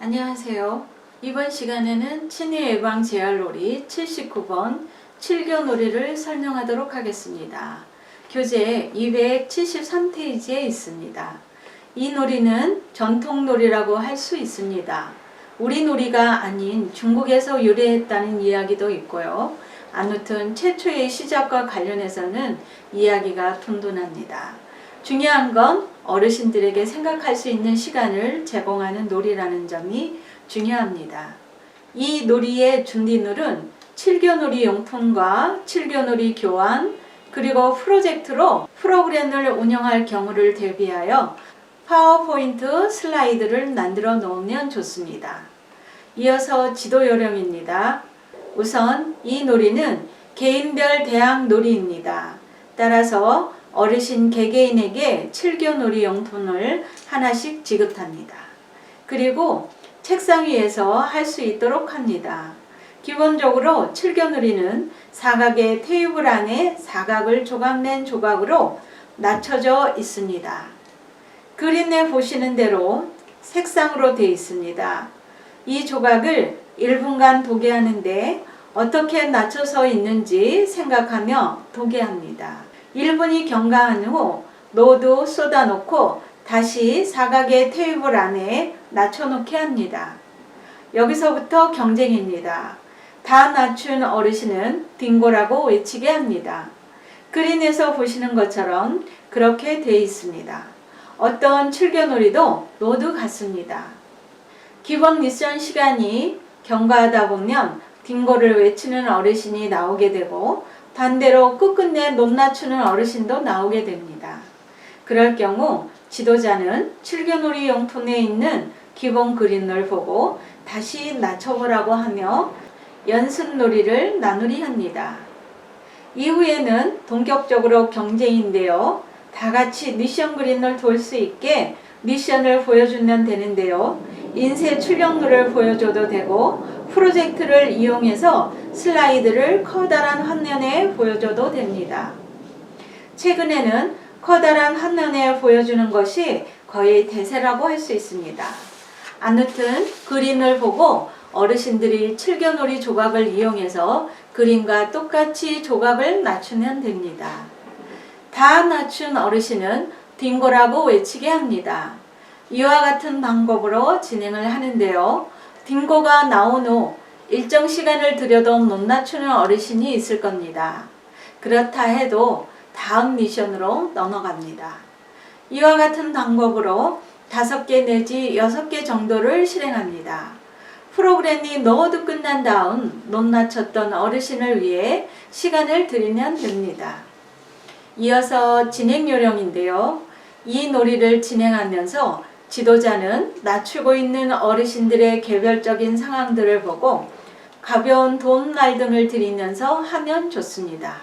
안녕하세요. 이번 시간에는 치매 예방 재활놀이 79번 7교놀이를 설명하도록 하겠습니다. 교재 273페이지에 있습니다. 이 놀이는 전통놀이라고 할 수 있습니다. 우리 놀이가 아닌 중국에서 유래했다는 이야기도 있고요. 아무튼 최초의 시작과 관련해서는 이야기가 둔둔합니다. 중요한 건 어르신들에게 생각할 수 있는 시간을 제공하는 놀이라는 점이 중요합니다. 이 놀이의 준비물은 7교놀이 용품과 7교놀이 교환, 그리고 프로젝트로 프로그램을 운영할 경우를 대비하여 파워포인트 슬라이드를 만들어 놓으면 좋습니다. 이어서 지도 요령입니다. 우선 이 놀이는 개인별 대항 놀이입니다. 따라서 어르신 개개인에게 7교놀이 용품을 하나씩 지급합니다. 그리고 책상 위에서 할 수 있도록 합니다. 기본적으로 7교놀이는 사각의 테이블 안에 사각을 조각낸 조각으로 낮춰져 있습니다. 그림에 보시는 대로 색상으로 되어 있습니다. 이 조각을 1분간 보게 하는데 어떻게 낮춰서 있는지 생각하며 보게 합니다. 1분이 경과한 후 모두 쏟아놓고 다시 사각의 테이블 안에 낮춰놓게 합니다. 여기서부터 경쟁입니다. 다 낮춘 어르신은 딩고라고 외치게 합니다. 그림에서 보시는 것처럼 그렇게 되어 있습니다. 어떤 7교놀이도 모두 같습니다. 기본 미션 시간이 경과하다 보면 딩고를 외치는 어르신이 나오게 되고 반대로 끝끝내 못 낮추는 어르신도 나오게 됩니다. 그럴 경우 지도자는 7교놀이 용품에 있는 기본 그림을 보고 다시 낮춰보라고 하며 연습놀이를 나누리 합니다. 이후에는 본격적으로 경쟁인데요. 다 같이 미션 그림을 돌 수 있게 미션을 보여주면 되는데요. 인쇄 출력물을 보여줘도 되고 프로젝트를 이용해서 슬라이드를 커다란 화면에 보여줘도 됩니다. 최근에는 커다란 화면에 보여주는 것이 거의 대세라고 할 수 있습니다. 아무튼 그림을 보고 어르신들이 7교놀이 조각을 이용해서 그림과 똑같이 조각을 낮추면 됩니다. 다 낮춘 어르신은 딩고라고 외치게 합니다. 이와 같은 방법으로 진행을 하는데요. 딩고가 나온 후 일정 시간을 들여도 못 낮추는 어르신이 있을 겁니다. 그렇다 해도 다음 미션으로 넘어갑니다. 이와 같은 방법으로 5개 내지 6개 정도를 실행합니다. 프로그램이 모두 끝난 다음 못 낮췄던 어르신을 위해 시간을 드리면 됩니다. 이어서 진행 요령인데요. 이 놀이를 진행하면서 지도자는 낮추고 있는 어르신들의 개별적인 상황들을 보고 가벼운 도움말 등을 드리면서 하면 좋습니다.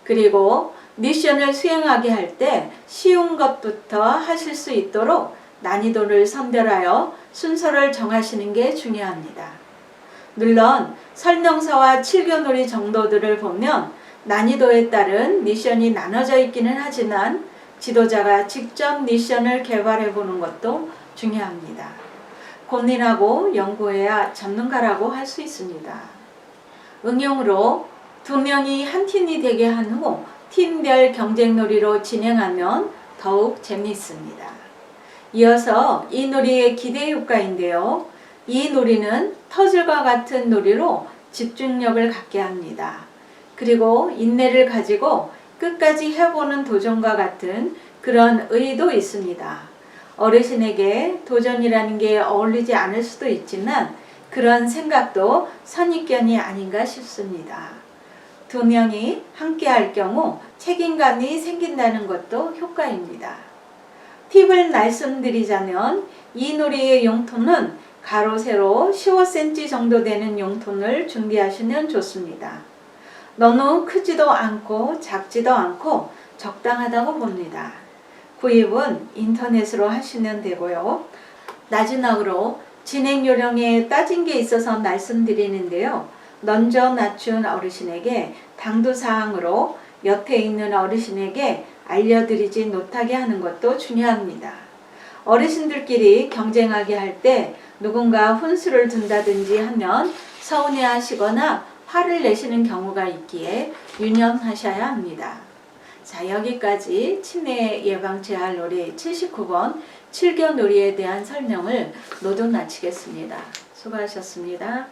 그리고 미션을 수행하게 할 때 쉬운 것부터 하실 수 있도록 난이도를 선별하여 순서를 정하시는 게 중요합니다. 물론 설명서와 7교놀이 정도들을 보면 난이도에 따른 미션이 나눠져 있기는 하지만 지도자가 직접 미션을 개발해 보는 것도 중요합니다. 고민하고 연구해야 전문가라고 할 수 있습니다. 응용으로 2명이 한 팀이 되게 한 후 팀별 경쟁놀이로 진행하면 더욱 재미있습니다. 이어서 이 놀이의 기대 효과인데요. 이 놀이는 퍼즐과 같은 놀이로 집중력을 갖게 합니다. 그리고 인내를 가지고 끝까지 해보는 도전과 같은 그런 의의도 있습니다. 어르신에게 도전이라는 게 어울리지 않을 수도 있지만 그런 생각도 선입견이 아닌가 싶습니다. 2명이 함께 할 경우 책임감이 생긴다는 것도 효과입니다. 팁을 말씀드리자면 이 놀이의 용토는 가로 세로 15cm 정도 되는 용토를 준비하시면 좋습니다. 너무 크지도 않고 작지도 않고 적당하다고 봅니다. 구입은 인터넷으로 하시면 되고요. 마지막으로 진행 요령에 따진 게 있어서 말씀드리는데요. 먼저 낮춘 어르신에게 당부사항으로 옆에 있는 어르신에게 알려드리지 못하게 하는 것도 중요합니다. 어르신들끼리 경쟁하게 할 때 누군가 훈수를 둔다든지 하면 서운해하시거나 화를 내시는 경우가 있기에 유념하셔야 합니다. 자, 여기까지 치매 예방 재활 놀이 79번 7교 놀이에 대한 설명을 모두 마치겠습니다. 수고하셨습니다.